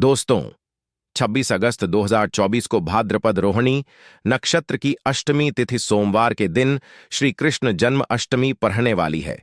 दोस्तों, 26 अगस्त 2024 को भाद्रपद रोहिणी नक्षत्र की अष्टमी तिथि सोमवार के दिन श्री कृष्ण जन्म अष्टमी पढ़ने वाली है।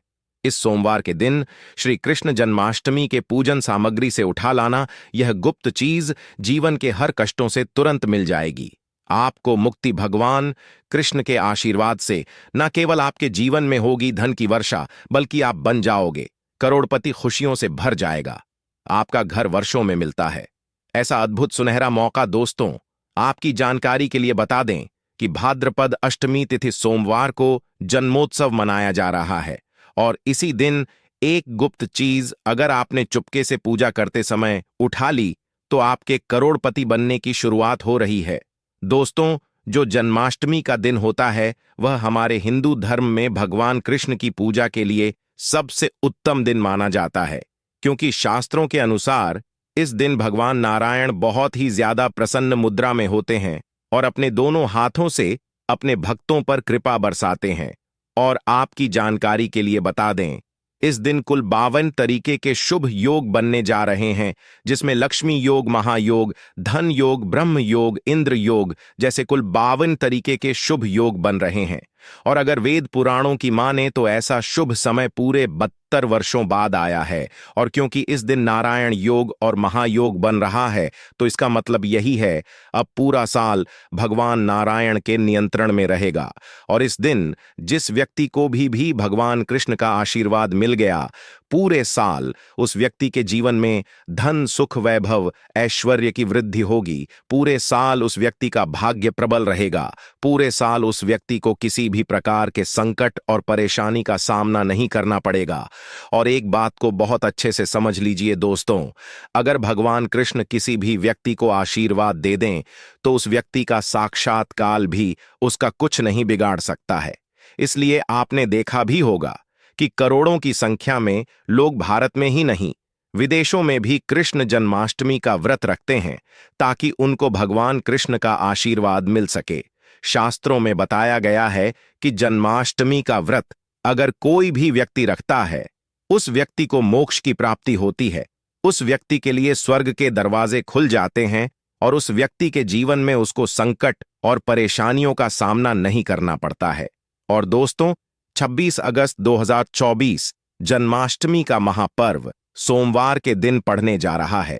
इस सोमवार के दिन श्री कृष्ण जन्माष्टमी के पूजन सामग्री से उठा लाना यह गुप्त चीज जीवन के हर कष्टों से तुरंत मिल जाएगी। आपको मुक्ति भगवान कृष्ण के आशीर्वाद से न केवल आपके जीवन में होगी धन की वर्षा, बल्कि आप बन जाओगे करोड़पति। खुशियों से भर जाएगा। आपका घर वर्षों में मिलता है। ऐसा अद्भुत सुनहरा मौका दोस्तों, आपकी जानकारी के लिए बता दें कि भाद्रपद अष्टमी तिथि सोमवार को जन्मोत्सव मनाया जा रहा है और इसी दिन एक गुप्त चीज अगर आपने चुपके से पूजा करते समय उठा ली तो आपके करोड़पति बनने की शुरुआत हो रही है। दोस्तों, जो जन्माष्टमी का दिन होता है वह हमारे हिंदू धर्म में भगवान कृष्ण की पूजा के लिए सबसे उत्तम दिन माना जाता है, क्योंकि शास्त्रों के अनुसार इस दिन भगवान नारायण बहुत ही ज्यादा प्रसन्न मुद्रा में होते हैं और अपने दोनों हाथों से अपने भक्तों पर कृपा बरसाते हैं। और आपकी जानकारी के लिए बता दें, इस दिन कुल 52 तरीके के शुभ योग बनने जा रहे हैं, जिसमें लक्ष्मी योग, महायोग, धन योग, ब्रह्म योग, इंद्र योग जैसे कुल 52 तरीके के शुभ योग बन रहे हैं। और अगर वेद पुराणों की माने तो ऐसा शुभ समय पूरे 72 वर्षों बाद आया है। और क्योंकि इस दिन नारायण योग और महायोग बन रहा है तो इसका मतलब यही है अब पूरा साल भगवान नारायण के नियंत्रण में रहेगा। और इस दिन जिस व्यक्ति को भी भगवान कृष्ण का आशीर्वाद मिल गया, पूरे साल उस व्यक्ति के जीवन में धन, सुख, वैभव, ऐश्वर्य की वृद्धि होगी। पूरे साल उस व्यक्ति का भाग्य प्रबल रहेगा। पूरे साल उस व्यक्ति को किसी भी प्रकार के संकट और परेशानी का सामना नहीं करना पड़ेगा। और एक बात को बहुत अच्छे से समझ लीजिए दोस्तों, अगर भगवान कृष्ण किसी भी व्यक्ति को आशीर्वाद दे दें तो उस व्यक्ति का साक्षात काल भी उसका कुछ नहीं बिगाड़ सकता है। इसलिए आपने देखा भी होगा कि करोड़ों की संख्या में लोग भारत में ही नहीं, विदेशों में भी कृष्ण जन्माष्टमी का व्रत रखते हैं ताकि उनको भगवान कृष्ण का आशीर्वाद मिल सके। शास्त्रों में बताया गया है कि जन्माष्टमी का व्रत अगर कोई भी व्यक्ति रखता है, उस व्यक्ति को मोक्ष की प्राप्ति होती है। उस व्यक्ति के लिए स्वर्ग के दरवाजे खुल जाते हैं और उस व्यक्ति के जीवन में उसको संकट और परेशानियों का सामना नहीं करना पड़ता है। और दोस्तों, 26 अगस्त 2024 जन्माष्टमी का महापर्व सोमवार के दिन पड़ने जा रहा है।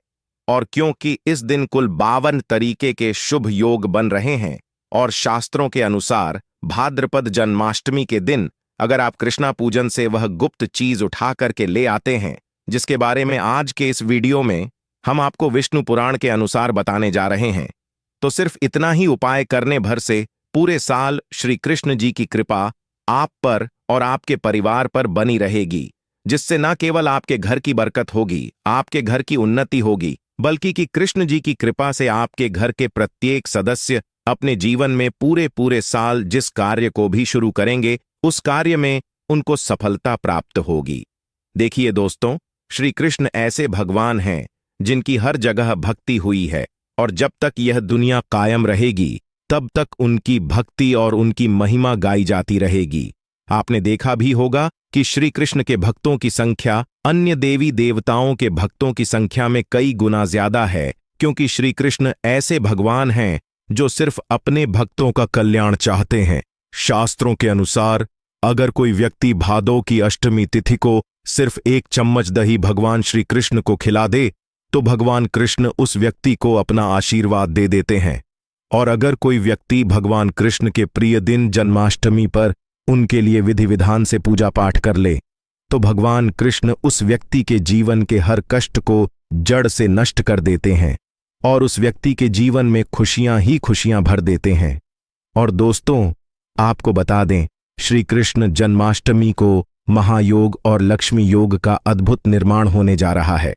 और क्योंकि इस दिन कुल 52 तरीके के शुभ योग बन रहे हैं और शास्त्रों के अनुसार भाद्रपद जन्माष्टमी के दिन अगर आप कृष्णा पूजन से वह गुप्त चीज उठा करके ले आते हैं, जिसके बारे में आज के इस वीडियो में हम आपको विष्णु पुराण के अनुसार बताने जा रहे हैं, तो सिर्फ इतना ही उपाय करने भर से पूरे साल श्री कृष्ण जी की कृपा आप पर और आपके परिवार पर बनी रहेगी, जिससे न केवल आपके घर की बरकत होगी, आपके घर की उन्नति होगी, बल्कि कि कृष्ण जी की कृपा से आपके घर के प्रत्येक सदस्य अपने जीवन में पूरे साल जिस कार्य को भी शुरू करेंगे उस कार्य में उनको सफलता प्राप्त होगी। देखिए दोस्तों, श्री कृष्ण ऐसे भगवान हैं जिनकी हर जगह भक्ति हुई है और जब तक यह दुनिया कायम रहेगी तब तक उनकी भक्ति और उनकी महिमा गाई जाती रहेगी। आपने देखा भी होगा कि श्री कृष्ण के भक्तों की संख्या अन्य देवी देवताओं के भक्तों की संख्या में कई गुना ज्यादा है, क्योंकि श्री कृष्ण ऐसे भगवान हैं जो सिर्फ अपने भक्तों का कल्याण चाहते हैं। शास्त्रों के अनुसार अगर कोई व्यक्ति भादों की अष्टमी तिथि को सिर्फ 1 चम्मच दही भगवान श्री कृष्ण को खिला दे तो भगवान कृष्ण उस व्यक्ति को अपना आशीर्वाद दे देते हैं। और अगर कोई व्यक्ति भगवान कृष्ण के प्रिय दिन जन्माष्टमी पर उनके लिए विधि विधान से पूजा पाठ कर ले तो भगवान कृष्ण उस व्यक्ति के जीवन के हर कष्ट को जड़ से नष्ट कर देते हैं और उस व्यक्ति के जीवन में खुशियां ही खुशियां भर देते हैं। और दोस्तों, आपको बता दें, श्री कृष्ण जन्माष्टमी को महायोग और लक्ष्मी योग का अद्भुत निर्माण होने जा रहा है।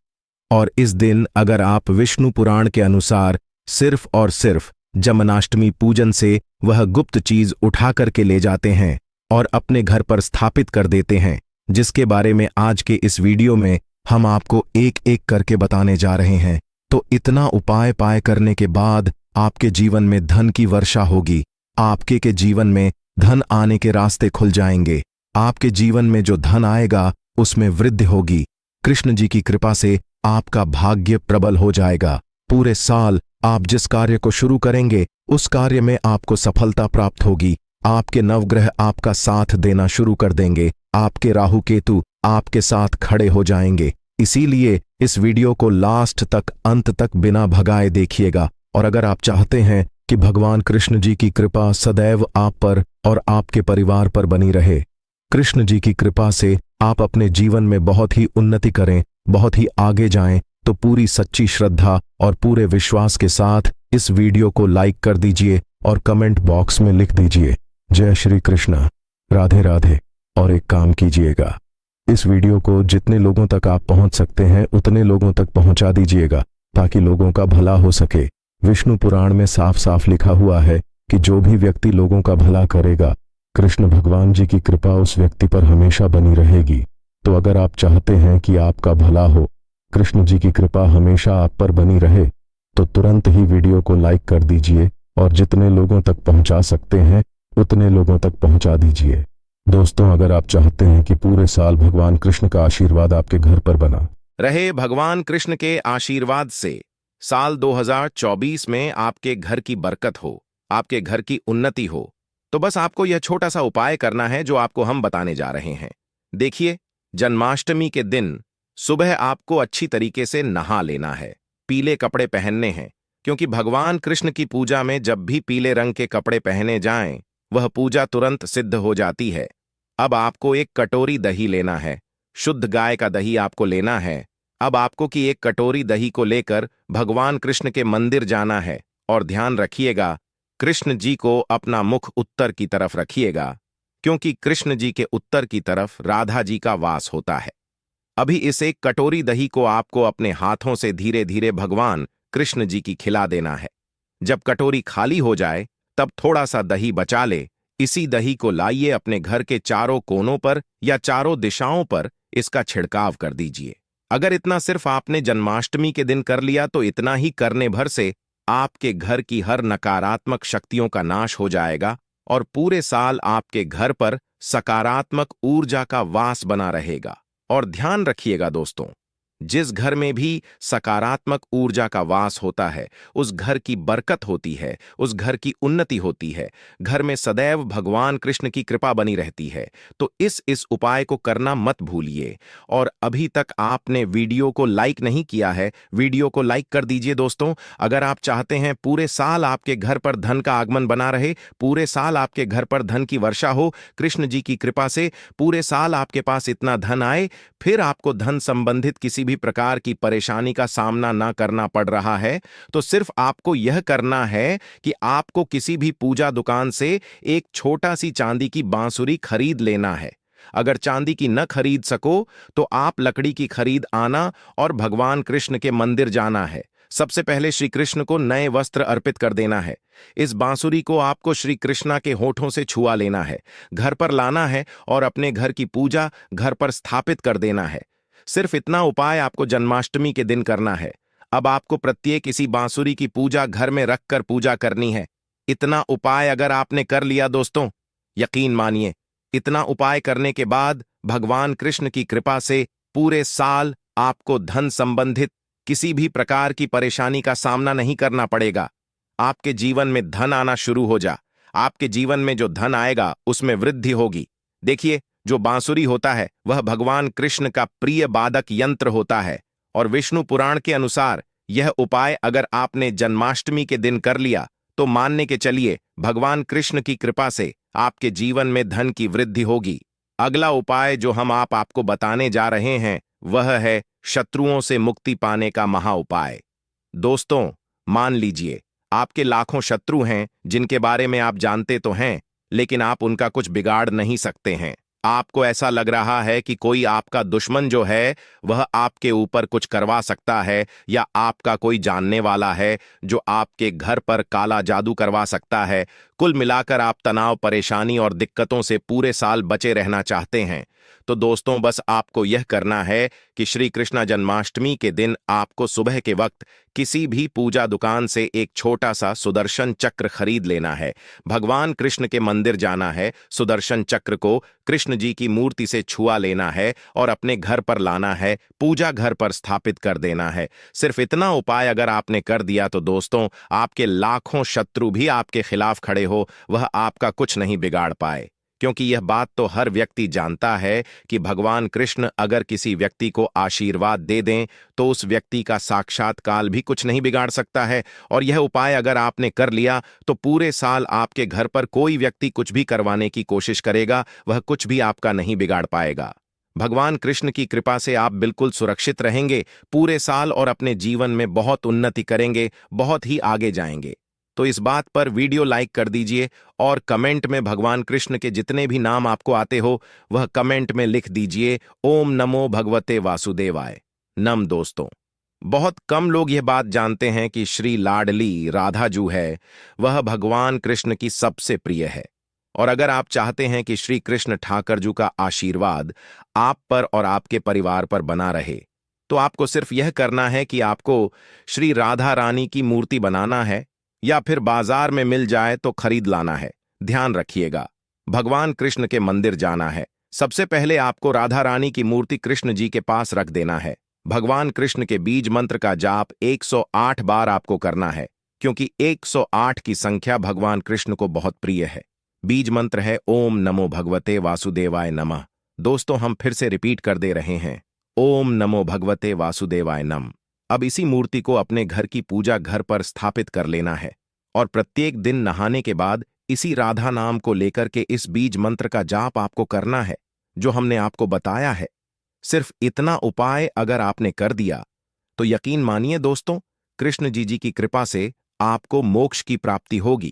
और इस दिन अगर आप विष्णु पुराण के अनुसार सिर्फ और सिर्फ जन्माष्टमी पूजन से वह गुप्त चीज उठा करके ले जाते हैं और अपने घर पर स्थापित कर देते हैं, जिसके बारे में आज के इस वीडियो में हम आपको एक एक करके बताने जा रहे हैं, तो इतना उपाय पाए करने के बाद आपके जीवन में धन की वर्षा होगी। आपके के जीवन में धन आने के रास्ते खुल जाएंगे। आपके जीवन में जो धन आएगा उसमें वृद्धि होगी। कृष्ण जी की कृपा से आपका भाग्य प्रबल हो जाएगा। पूरे साल आप जिस कार्य को शुरू करेंगे उस कार्य में आपको सफलता प्राप्त होगी। आपके नवग्रह आपका साथ देना शुरू कर देंगे। आपके राहु केतु आपके साथ खड़े हो जाएंगे। इसीलिए इस वीडियो को लास्ट तक, अंत तक बिना भगाए देखिएगा। और अगर आप चाहते हैं कि भगवान कृष्ण जी की कृपा सदैव आप पर और आपके परिवार पर बनी रहे, कृष्ण जी की कृपा से आप अपने जीवन में बहुत ही उन्नति करें, बहुत ही आगे जाएं, तो पूरी सच्ची श्रद्धा और पूरे विश्वास के साथ इस वीडियो को लाइक कर दीजिए और कमेंट बॉक्स में लिख दीजिए जय श्री कृष्ण, राधे राधे। और एक काम कीजिएगा, इस वीडियो को जितने लोगों तक आप पहुंच सकते हैं उतने लोगों तक पहुंचा दीजिएगा ताकि लोगों का भला हो सके। विष्णु पुराण में साफ साफ लिखा हुआ है कि जो भी व्यक्ति लोगों का भला करेगा, कृष्ण भगवान जी की कृपा उस व्यक्ति पर हमेशा बनी रहेगी। तो अगर आप चाहते हैं कि आपका भला हो, कृष्ण जी की कृपा हमेशा आप पर बनी रहे, तो तुरंत ही वीडियो को लाइक कर दीजिए और जितने लोगों तक पहुंचा सकते हैं उतने लोगों तक पहुंचा दीजिए। दोस्तों, अगर आप चाहते हैं कि पूरे साल भगवान कृष्ण का आशीर्वाद आपके घर पर बना रहे, भगवान कृष्ण के आशीर्वाद से साल 2024 में आपके घर की बरकत हो, आपके घर की उन्नति हो, तो बस आपको यह छोटा सा उपाय करना है जो आपको हम बताने जा रहे हैं। देखिए, जन्माष्टमी के दिन सुबह आपको अच्छी तरीके से नहा लेना है, पीले कपड़े पहनने हैं, क्योंकि भगवान कृष्ण की पूजा में जब भी पीले रंग के कपड़े पहने जाएं, वह पूजा तुरंत सिद्ध हो जाती है। अब आपको एक कटोरी दही लेना है, शुद्ध गाय का दही आपको लेना है। अब आपको कि एक कटोरी दही को लेकर भगवान कृष्ण के मंदिर जाना है और ध्यान रखिएगा, कृष्ण जी को अपना मुख उत्तर की तरफ रखिएगा, क्योंकि कृष्ण जी के उत्तर की तरफ राधा जी का वास होता है। अभी इस एक कटोरी दही को आपको अपने हाथों से धीरे धीरे भगवान कृष्ण जी की खिला देना है। जब कटोरी खाली हो जाए तब थोड़ा सा दही बचा ले। इसी दही को लाइए अपने घर के चारों कोनों पर या चारों दिशाओं पर इसका छिड़काव कर दीजिए। अगर इतना सिर्फ आपने जन्माष्टमी के दिन कर लिया तो इतना ही करने भर से आपके घर की हर नकारात्मक शक्तियों का नाश हो जाएगा और पूरे साल आपके घर पर सकारात्मक ऊर्जा का वास बना रहेगा। और ध्यान रखिएगा दोस्तों, जिस घर में भी सकारात्मक ऊर्जा का वास होता है उस घर की बरकत होती है, उस घर की उन्नति होती है, घर में सदैव भगवान कृष्ण की कृपा बनी रहती है। तो इस उपाय को करना मत भूलिए। और अभी तक आपने वीडियो को लाइक नहीं किया है, वीडियो को लाइक कर दीजिए दोस्तों। अगर आप चाहते हैं पूरे साल आपके घर पर धन का आगमन बना रहे, पूरे साल आपके घर पर धन की वर्षा हो, कृष्ण जी की कृपा से पूरे साल आपके पास इतना धन आए, फिर आपको धन संबंधित किसी भी प्रकार की परेशानी का सामना ना करना पड़ रहा है, तो सिर्फ आपको यह करना है कि आपको किसी भी पूजा दुकान से एक छोटा सी चांदी की बांसुरी खरीद लेना है। अगर चांदी की न खरीद सको तो आप लकड़ी की खरीद आना और भगवान कृष्ण के मंदिर जाना है। सबसे पहले श्री कृष्ण को नए वस्त्र अर्पित कर देना है। इस बांसुरी को आपको श्री कृष्णा के होठों से छुआ लेना है, घर पर लाना है और अपने घर की पूजा घर पर स्थापित कर देना है। सिर्फ इतना उपाय आपको जन्माष्टमी के दिन करना है। अब आपको प्रत्येक इसी बांसुरी की पूजा घर में रखकर पूजा करनी है। इतना उपाय अगर आपने कर लिया दोस्तों, यकीन मानिए, इतना उपाय करने के बाद भगवान कृष्ण की कृपा से पूरे साल आपको धन संबंधित किसी भी प्रकार की परेशानी का सामना नहीं करना पड़ेगा। आपके जीवन में धन आना शुरू हो जा। आपके जीवन में जो धन आएगा उसमें वृद्धि होगी। देखिए, जो बांसुरी होता है वह भगवान कृष्ण का प्रिय वादक यंत्र होता है और विष्णु पुराण के अनुसार यह उपाय अगर आपने जन्माष्टमी के दिन कर लिया तो मानने के चलिए भगवान कृष्ण की कृपा से आपके जीवन में धन की वृद्धि होगी। अगला उपाय जो हम आपको बताने जा रहे हैं वह है शत्रुओं से मुक्ति पाने का महा उपाय। दोस्तों, मान लीजिए आपके लाखों शत्रु हैं जिनके बारे में आप जानते तो हैं, लेकिन आप उनका कुछ बिगाड़ नहीं सकते हैं। आपको ऐसा लग रहा है कि कोई आपका दुश्मन जो है वह आपके ऊपर कुछ करवा सकता है, या आपका कोई जानने वाला है जो आपके घर पर काला जादू करवा सकता है। कुल मिलाकर आप तनाव, परेशानी और दिक्कतों से पूरे साल बचे रहना चाहते हैं। तो दोस्तों बस आपको यह करना है कि श्री कृष्ण जन्माष्टमी के दिन आपको सुबह के वक्त किसी भी पूजा दुकान से एक छोटा सा सुदर्शन चक्र खरीद लेना है। भगवान कृष्ण के मंदिर जाना है, सुदर्शन चक्र को कृष्ण जी की मूर्ति से छुआ लेना है और अपने घर पर लाना है, पूजा घर पर स्थापित कर देना है। सिर्फ इतना उपाय अगर आपने कर दिया तो दोस्तों आपके लाखों शत्रु भी आपके खिलाफ खड़े हो, वह आपका कुछ नहीं बिगाड़ पाए। क्योंकि यह बात तो हर व्यक्ति जानता है कि भगवान कृष्ण अगर किसी व्यक्ति को आशीर्वाद दे दें तो उस व्यक्ति का साक्षात काल भी कुछ नहीं बिगाड़ सकता है। और यह उपाय अगर आपने कर लिया तो पूरे साल आपके घर पर कोई व्यक्ति कुछ भी करवाने की कोशिश करेगा, वह कुछ भी आपका नहीं बिगाड़ पाएगा। भगवान कृष्ण की कृपा से आप बिल्कुल सुरक्षित रहेंगे पूरे साल और अपने जीवन में बहुत उन्नति करेंगे, बहुत ही आगे जाएंगे। तो इस बात पर वीडियो लाइक कर दीजिए और कमेंट में भगवान कृष्ण के जितने भी नाम आपको आते हो वह कमेंट में लिख दीजिए ओम नमो भगवते वासुदेवाय नम। दोस्तों बहुत कम लोग यह बात जानते हैं कि श्री लाडली राधा जो है वह भगवान कृष्ण की सबसे प्रिय है। और अगर आप चाहते हैं कि श्री कृष्ण ठाकर जी का आशीर्वाद आप पर और आपके परिवार पर बना रहे तो आपको सिर्फ यह करना है कि आपको श्री राधा रानी की मूर्ति बनाना है या फिर बाजार में मिल जाए तो खरीद लाना है। ध्यान रखिएगा, भगवान कृष्ण के मंदिर जाना है, सबसे पहले आपको राधा रानी की मूर्ति कृष्ण जी के पास रख देना है। भगवान कृष्ण के बीज मंत्र का जाप 108 बार आपको करना है, क्योंकि 108 की संख्या भगवान कृष्ण को बहुत प्रिय है। बीज मंत्र है ओम नमो भगवते वासुदेवाय नमः। दोस्तों हम फिर से रिपीट कर दे रहे हैं, ओम नमो भगवते वासुदेवाय नमः। अब इसी मूर्ति को अपने घर की पूजा घर पर स्थापित कर लेना है और प्रत्येक दिन नहाने के बाद इसी राधा नाम को लेकर के इस बीज मंत्र का जाप आपको करना है जो हमने आपको बताया है। सिर्फ इतना उपाय अगर आपने कर दिया तो यकीन मानिए दोस्तों, कृष्ण जी की कृपा से आपको मोक्ष की प्राप्ति होगी।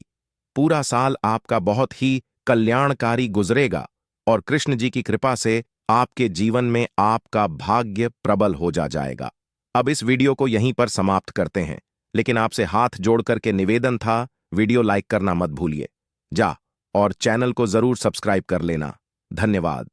पूरा साल आपका बहुत ही कल्याणकारी गुजरेगा और कृष्ण जी की कृपा से आपके जीवन में आपका भाग्य प्रबल हो जाएगा। अब इस वीडियो को यहीं पर समाप्त करते हैं, लेकिन आपसे हाथ जोड़ करके निवेदन था, वीडियो लाइक करना मत भूलिए और चैनल को जरूर सब्सक्राइब कर लेना। धन्यवाद।